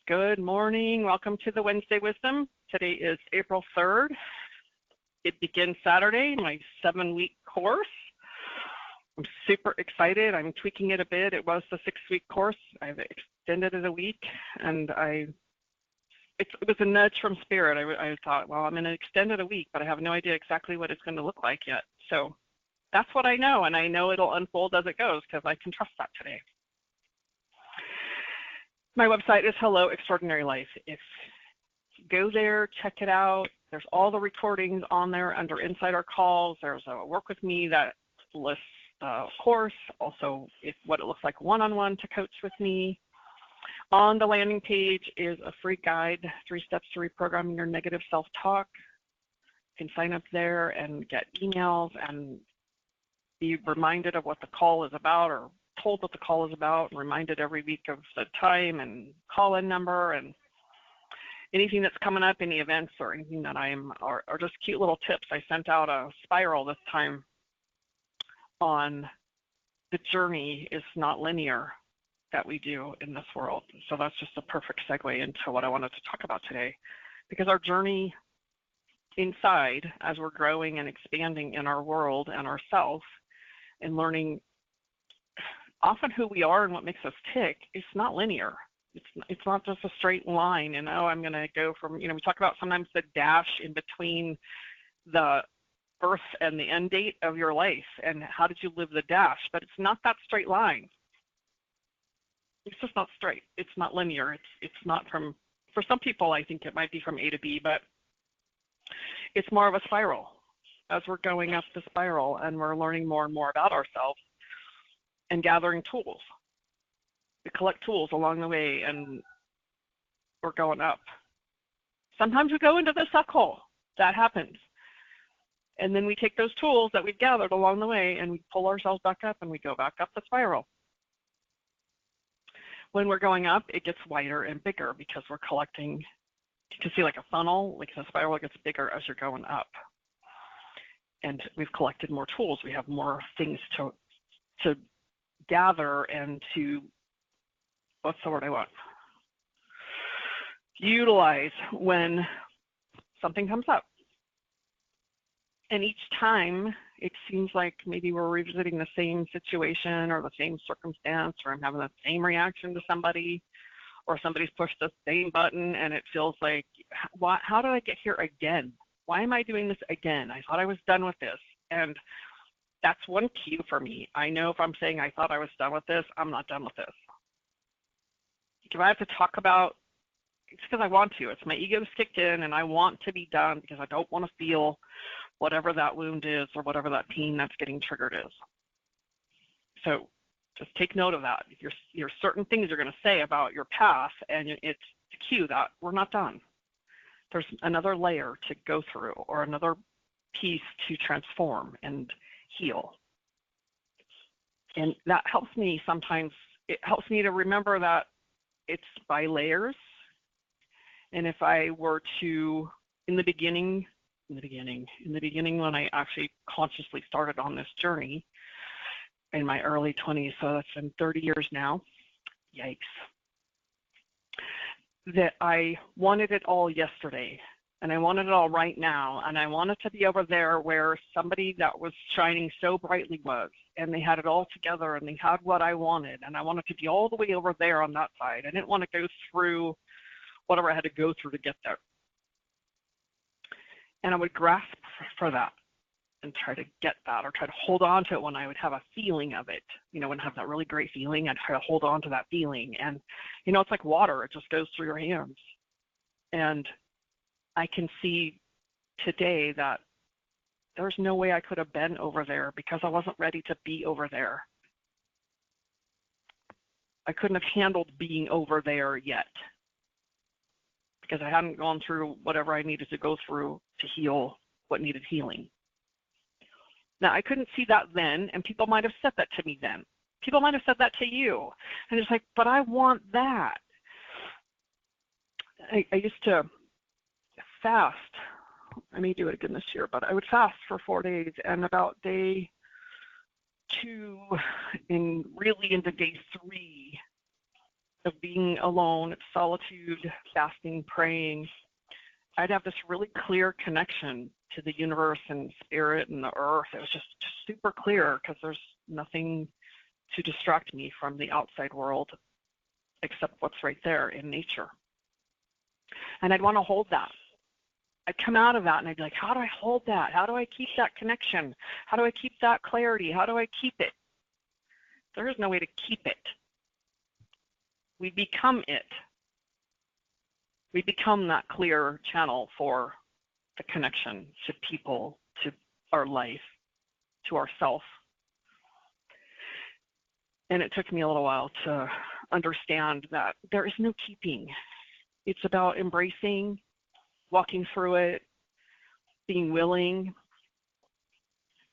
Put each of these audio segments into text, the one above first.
Good morning. Welcome to the Wednesday Wisdom. Today is April 3rd. It begins Saturday, my 7-week course. I'm super excited. I'm tweaking it a bit. It was the 6-week course. I've extended it a week, and it was a nudge from Spirit. I thought, well, I'm going to extend it a week, but I have no idea exactly what it's going to look like yet. So that's what I know, and I know it'll unfold as it goes because I can trust that today. My website is Hello Extraordinary Life. If you go there, check it out. There's all the recordings on there under Insider Calls. There's a Work With Me that lists the course, also what it looks like one-on-one to coach with me. On the landing page is a free guide, 3 steps to reprogramming your negative self-talk. You can sign up there and get emails and be reminded of what the call is about, or told what the call is about, and reminded every week of the time and call-in number and anything that's coming up, any events or anything that or just cute little tips. I sent out a spiral this time on the journey is not linear that we do in this world. So that's just a perfect segue into what I wanted to talk about today, because our journey inside as we're growing and expanding in our world and ourselves and learning often who we are and what makes us tick, it's not linear. It's not just a straight line and, oh, I'm going to go from, we talk about sometimes the dash in between the birth and the end date of your life and how did you live the dash, but it's not that straight line. It's just not straight. It's not linear. It's not from, for some people, I think it might be from A to B, but it's more of a spiral as we're going up the spiral and we're learning more and more about ourselves and gathering tools. We collect tools along the way and we're going up. Sometimes we go into the suck hole. That happens. And then we take those tools that we've gathered along the way and we pull ourselves back up and we go back up the spiral. When we're going up, it gets wider and bigger because we're collecting. You can see like a funnel, like the spiral gets bigger as you're going up. And we've collected more tools. We have more things to gather and to, what's the word I want? Utilize when something comes up. And each time it seems like maybe we're revisiting the same situation or the same circumstance, or I'm having the same reaction to somebody, or somebody's pushed the same button and it feels like, how did I get here again? Why am I doing this again? I thought I was done with this. And that's one cue for me. I know if I'm saying I thought I was done with this, I'm not done with this. If I have to talk about, it's because I want to. It's my ego's kicked in and I want to be done because I don't want to feel whatever that wound is or whatever that pain that's getting triggered is. So just take note of that. If you're certain things you're going to say about your past, and it's the cue that we're not done. There's another layer to go through or another piece to transform and heal. And that helps me sometimes. It helps me to remember that it's by layers. And if I were to, in the beginning when I actually consciously started on this journey in my early 20s, so that's been 30 years now, yikes, that I wanted it all yesterday. And I wanted it all right now, and I wanted to be over there where somebody that was shining so brightly was, and they had it all together, and they had what I wanted, and I wanted to be all the way over there on that side. I didn't want to go through whatever I had to go through to get there. And I would grasp for that and try to get that, or try to hold on to it when I would have a feeling of it. When I have that really great feeling, I'd try to hold on to that feeling. And, it's like water. It just goes through your hands. And I can see today that there's no way I could have been over there because I wasn't ready to be over there. I couldn't have handled being over there yet because I hadn't gone through whatever I needed to go through to heal what needed healing. Now, I couldn't see that then, and people might have said that to me then. People might have said that to you. And it's like, but I want that. I used to fast. I may do it again this year, but I would fast for 4 days, and about day 2 and really into day 3, of being alone, solitude, fasting, praying, I'd have this really clear connection to the universe and spirit and the earth. It was just super clear because there's nothing to distract me from the outside world except what's right there in nature. And I'd want to hold that. I'd come out of that and I'd be like, how do I hold that? How do I keep that connection? How do I keep that clarity? How do I keep it? There is no way to keep it. We become it. We become that clear channel for the connection to people, to our life, to ourself. And it took me a little while to understand that there is no keeping. It's about embracing, walking through it, being willing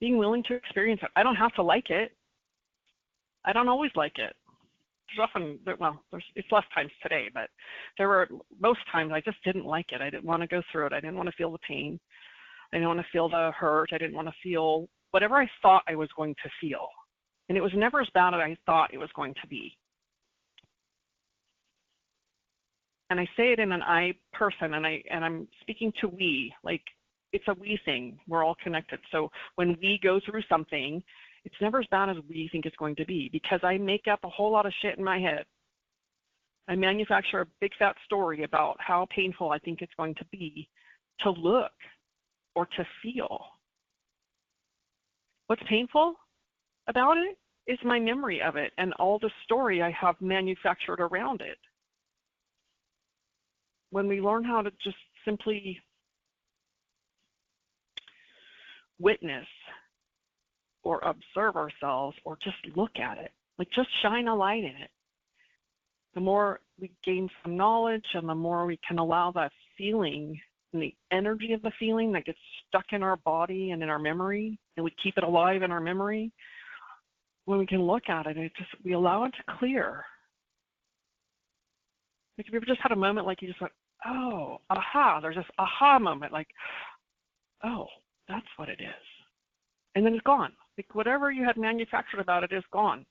to experience it. I don't have to like it. I don't always like it. There's often, it's less times today, but there were most times I just didn't like it. I didn't want to go through it. I didn't want to feel the pain. I didn't want to feel the hurt. I didn't want to feel whatever I thought I was going to feel. And it was never as bad as I thought it was going to be. And I say it in an I person, and I'm speaking to we, like it's a we thing. We're all connected. So when we go through something, it's never as bad as we think it's going to be, because I make up a whole lot of shit in my head. I manufacture a big fat story about how painful I think it's going to be to look or to feel. What's painful about it is my memory of it and all the story I have manufactured around it. When we learn how to just simply witness or observe ourselves or just look at it, like just shine a light in it, the more we gain some knowledge and the more we can allow that feeling and the energy of the feeling that gets stuck in our body and in our memory, and we keep it alive in our memory, when we can look at it, we allow it to clear. Like, have you ever just had a moment like you just went, oh, aha, there's this aha moment, like, oh, that's what it is. And then it's gone. Like whatever you had manufactured about it is gone.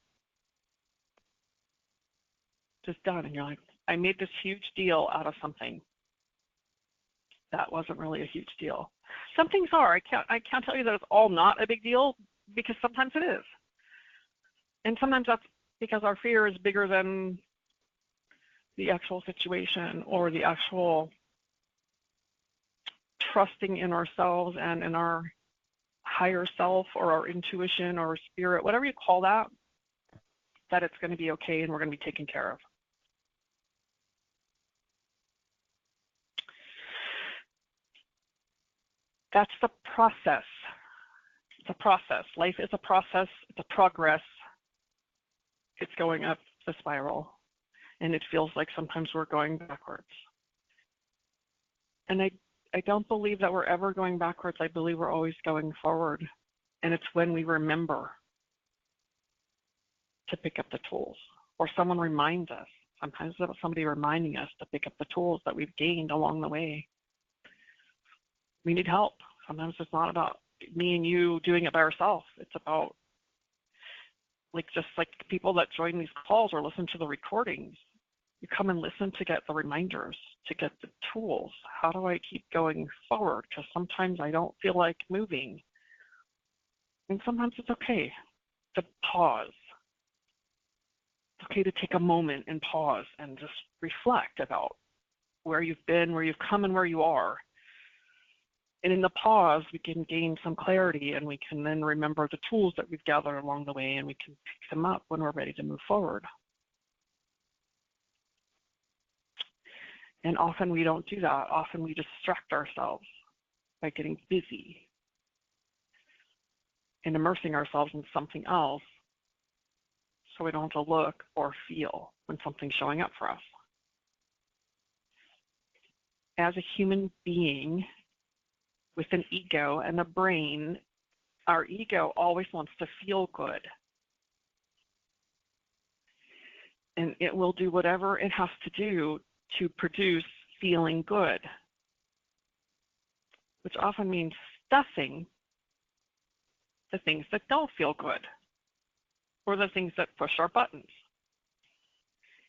Just done. And you're like, I made this huge deal out of something that wasn't really a huge deal. Some things are. I can't tell you that it's all not a big deal, because sometimes it is. And sometimes that's because our fear is bigger than the actual situation or the actual trusting in ourselves and in our higher self or our intuition or spirit, whatever you call that it's going to be okay and we're going to be taken care of. That's the process. It's a process. Life is a process. It's a progress. It's going up the spiral. And it feels like sometimes we're going backwards. And I don't believe that we're ever going backwards. I believe we're always going forward. And it's when we remember to pick up the tools, or someone reminds us. Sometimes it's somebody reminding us to pick up the tools that we've gained along the way. We need help. Sometimes it's not about me and you doing it by ourselves. It's about just like people that join these calls or listen to the recordings. You come and listen to get the reminders, to get the tools. How do I keep going forward? Because sometimes I don't feel like moving. And sometimes it's okay to pause. It's okay to take a moment and pause and just reflect about where you've been, where you've come, and where you are. And in the pause, we can gain some clarity, and we can then remember the tools that we've gathered along the way, and we can pick them up when we're ready to move forward. And often we don't do that. Often we distract ourselves by getting busy and immersing ourselves in something else so we don't have to look or feel when something's showing up for us. As a human being with an ego and a brain, our ego always wants to feel good. And it will do whatever it has to do to produce feeling good, which often means stuffing the things that don't feel good or the things that push our buttons.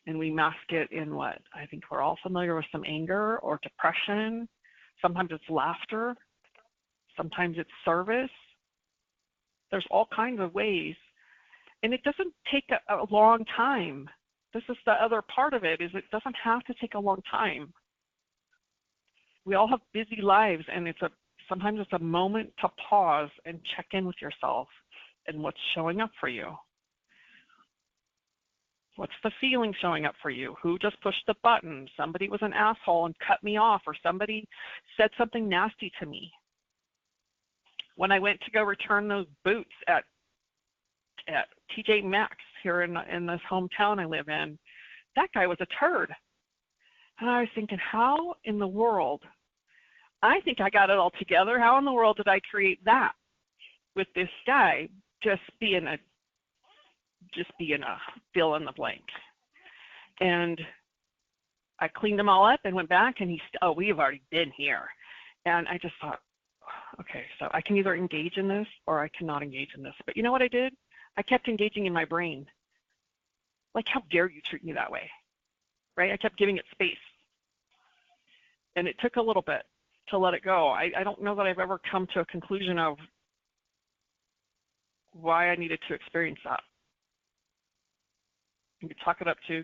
And we mask it in what? I think we're all familiar with some anger or depression. Sometimes it's laughter. Sometimes it's service. There's all kinds of ways. And it doesn't take a long time. This is the other part of it, is it doesn't have to take a long time. We all have busy lives, and sometimes it's a moment to pause and check in with yourself and what's showing up for you. What's the feeling showing up for you? Who just pushed the button? Somebody was an asshole and cut me off, or somebody said something nasty to me. When I went to go return those boots at TJ Maxx here in this hometown I live in, that guy was a turd. And I was thinking, how in the world? I think I got it all together. How in the world did I create that with this guy just being a fill in the blank? And I cleaned them all up and went back, and we have already been here. And I just thought, okay, so I can either engage in this or I cannot engage in this. But you know what I did? I kept engaging in my brain. Like, how dare you treat me that way, right? I kept giving it space. And it took a little bit to let it go. I don't know that I've ever come to a conclusion of why I needed to experience that. You could chalk it up to,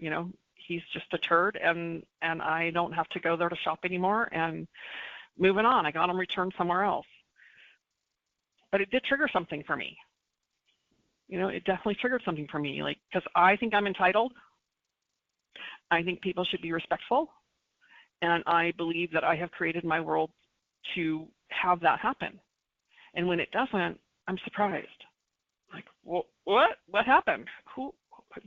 he's just a turd, and I don't have to go there to shop anymore, and moving on. I got him returned somewhere else. But it did trigger something for me. It definitely triggered something for me, because I think I'm entitled. I think people should be respectful. And I believe that I have created my world to have that happen. And when it doesn't, I'm surprised. Like, well, what happened?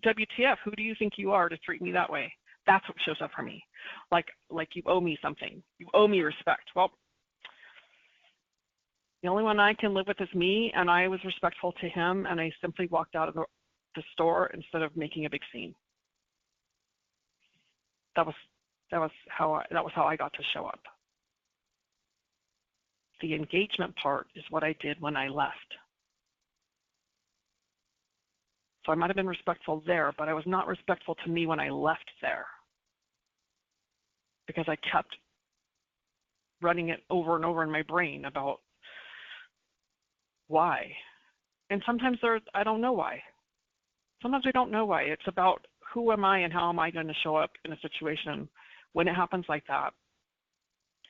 WTF, who do you think you are to treat me that way? That's what shows up for me. Like you owe me something. You owe me respect. Well, the only one I can live with is me, and I was respectful to him, and I simply walked out of the store instead of making a big scene. That was how I got to show up. The engagement part is what I did when I left. So I might have been respectful there, but I was not respectful to me when I left there, because I kept running it over and over in my brain about why. And sometimes I don't know why. Sometimes I don't know why. It's about who am I and how am I going to show up in a situation when it happens like that.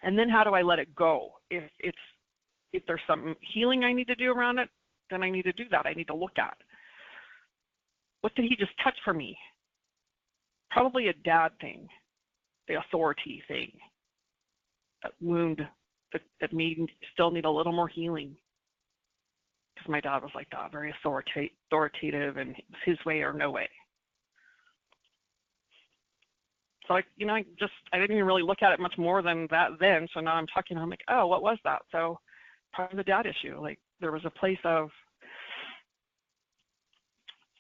And then how do I let it go? If there's some healing I need to do around it, then I need to do that. I need to look at what did he just touch for me? Probably a dad thing, the authority thing, that wound that still need a little more healing. Because my dad was like that, very authoritative, and his way or no way. So I didn't even really look at it much more than that then. So now I'm like, oh, what was that? So part of the dad issue, like there was a place of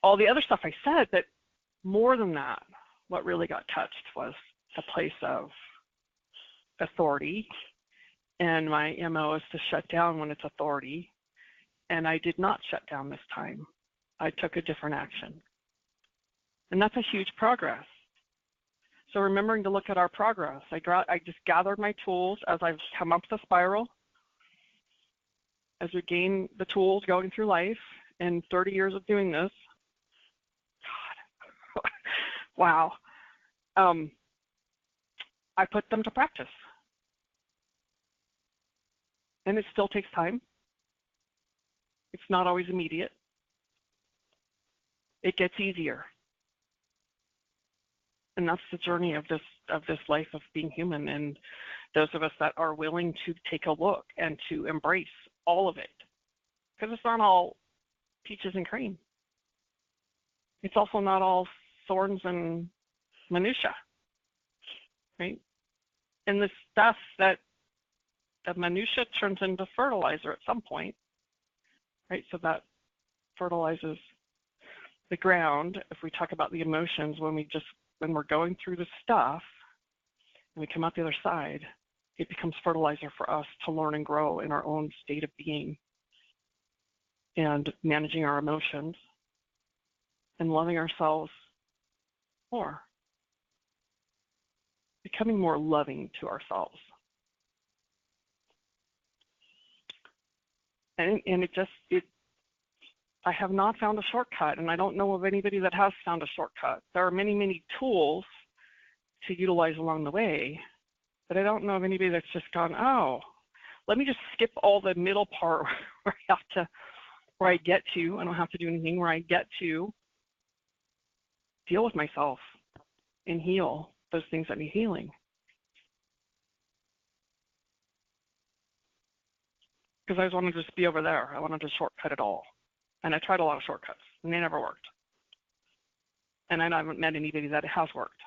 all the other stuff I said, but more than that, what really got touched was a place of authority. And my MO is to shut down when it's authority. And I did not shut down this time. I took a different action. And that's a huge progress. So remembering to look at our progress, I just gathered my tools as I've come up the spiral, as we gain the tools going through life, and 30 years of doing this. God, wow. I put them to practice. And it still takes time. It's not always immediate. It gets easier. And that's the journey of this life of being human, and those of us that are willing to take a look and to embrace all of it. Because it's not all peaches and cream. It's also not all thorns and minutia, right? And the stuff that the minutia turns into fertilizer at some point, right? So that fertilizes the ground. If we talk about the emotions, when we're going through the stuff and we come out the other side, it becomes fertilizer for us to learn and grow in our own state of being and managing our emotions and loving ourselves more. becoming more loving to ourselves. And I have not found a shortcut, and I don't know of anybody that has found a shortcut. There are many, many tools to utilize along the way, but I don't know of anybody that's just gone, oh, let me just skip all the middle part where I get to, I don't have to do anything, where I get to deal with myself and heal those things that need healing. Because I just wanted to just be over there. I wanted to shortcut it all. And I tried a lot of shortcuts, and they never worked. And I haven't met anybody that it has worked.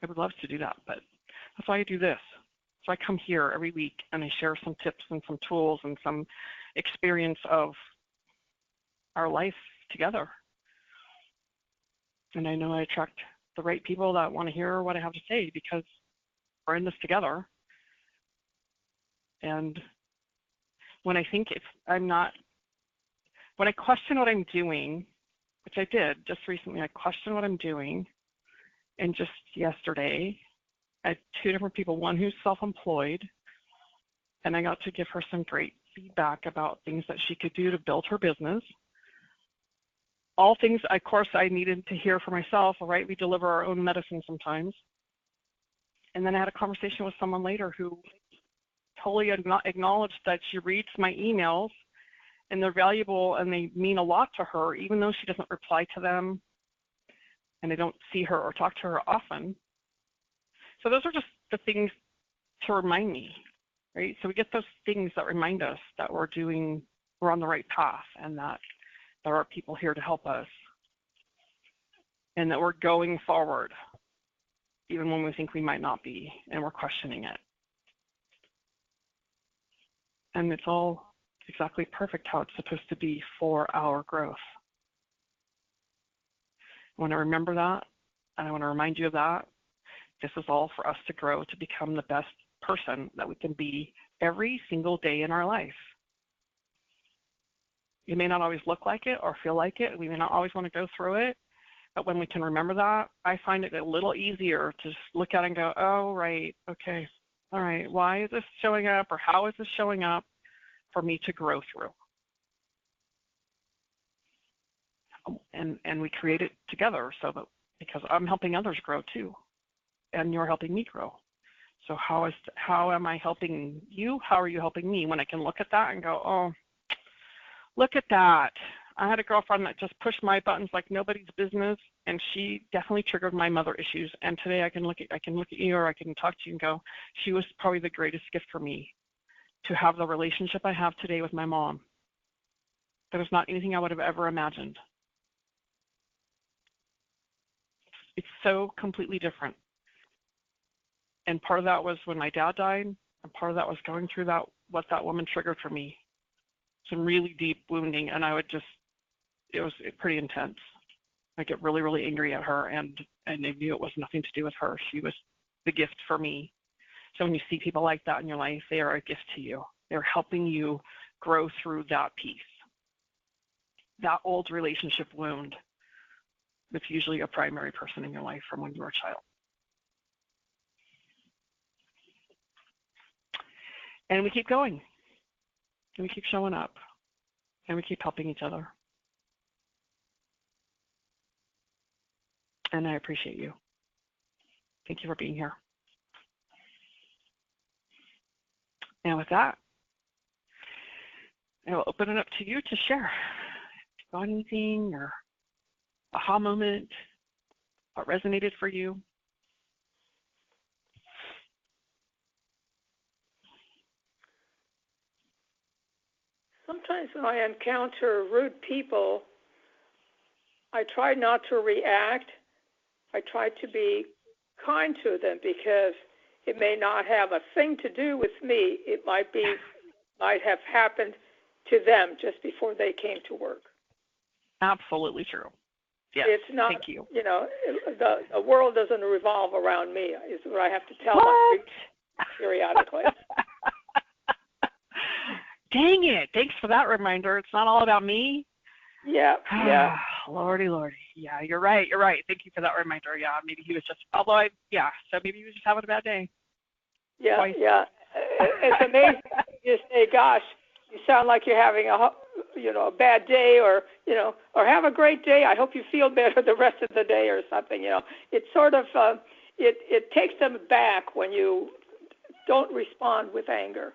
I would love to do that, but that's why I do this. So I come here every week, and I share some tips and some tools and some experience of our life together. And I know I attract the right people that want to hear what I have to say, because we're in this together. And when I think when I question what I'm doing, which I did just recently, I questioned what I'm doing. And just yesterday, I had two different people, one who's self-employed, and I got to give her some great feedback about things that she could do to build her business. All things, of course, I needed to hear for myself, right? We deliver our own medicine sometimes. And then I had a conversation with someone later who totally acknowledged that she reads my emails and they're valuable and they mean a lot to her, even though she doesn't reply to them and I don't see her or talk to her often. So those are just the things to remind me, right? So we get those things that remind us that we're on the right path, and that there are people here to help us, and that we're going forward, even when we think we might not be, and we're questioning it. And it's all exactly perfect how it's supposed to be for our growth. I want to remember that, and I want to remind you of that. This is all for us to grow to become the best person that we can be every single day in our life. It may not always look like it or feel like it. We may not always want to go through it, but when we can remember that, I find it a little easier to just look at it and go, oh, right, okay, all right, why is this showing up, or how is this showing up for me to grow through? And we create it together, so that because I'm helping others grow too, and you're helping me grow. So how am I helping you? How are you helping me? When I can look at that and go, oh, look at that. I had a girlfriend that just pushed my buttons like nobody's business, and she definitely triggered my mother issues. And today I can look at you, or I can talk to you and go, she was probably the greatest gift for me to have the relationship I have today with my mom. That was not anything I would have ever imagined. It's so completely different. And part of that was when my dad died, and part of that was going through what that woman triggered for me. Some really deep wounding, and it was pretty intense. I get really, really angry at her, and I knew it was nothing to do with her. She was the gift for me. So when you see people like that in your life, they are a gift to you. They're helping you grow through that piece. That old relationship wound with usually a primary person in your life from when you were a child. And we keep going. And we keep showing up. And we keep helping each other. And I appreciate you. Thank you for being here. And with that, I will open it up to you to share. If you got anything or aha moment, what resonated for you. Sometimes when I encounter rude people, I try not to react. I try to be kind to them, because it may not have a thing to do with me. It might have happened to them just before they came to work. Absolutely true. Yes. It's not, thank you. The world doesn't revolve around me, is what I have to tell myself periodically. Dang it. Thanks for that reminder. It's not all about me. Yeah. Lordy. Yeah, you're right. You're right. Thank you for that reminder. Yeah, maybe he was just, so maybe he was just having a bad day. Yeah, Twice. yeah. It's amazing. You say, "Gosh, you sound like you're having a bad day," or or "Have a great day. I hope you feel better the rest of the day," or something. It's sort of it takes them back when you don't respond with anger.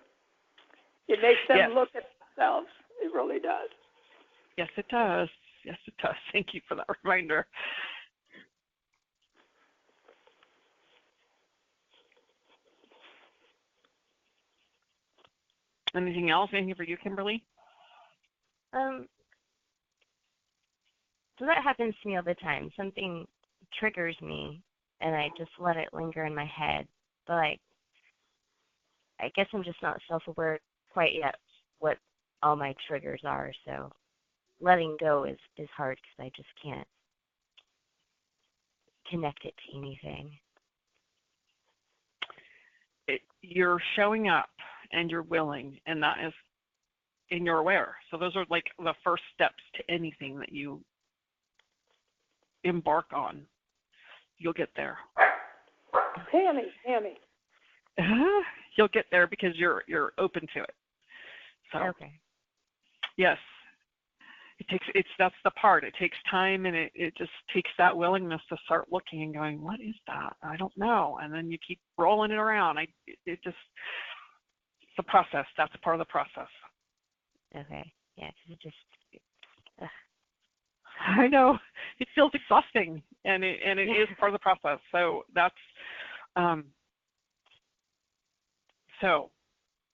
It makes them look at themselves. It really does. Yes, it does. Yes, it does. Thank you for that reminder. Anything else? Anything for you, Kimberly? So that happens to me all the time. Something triggers me, and I just let it linger in my head. But I guess I'm just not self-aware quite yet what all my triggers are. So letting go is hard because I just can't connect it to anything. You're showing up and you're willing, and that is, and you're aware. So those are like the first steps to anything that you embark on. You'll get there. Tammy. You'll get there because you're open to it. So Okay. yes, that's the part. It takes time, and it just takes that willingness to start looking and going, what is that? I don't know. And then you keep rolling it around. It's a process. That's part of the process. Okay. Yeah, because it just. I know it feels exhausting, and it is part of the process. So that's so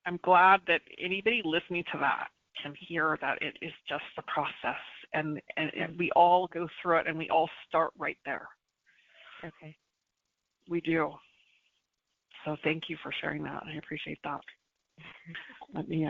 I'm glad that anybody listening to that can hear that it is just a process, and we all go through it, and we all start right there. Okay. We do. So thank you for sharing that. I appreciate that. Let me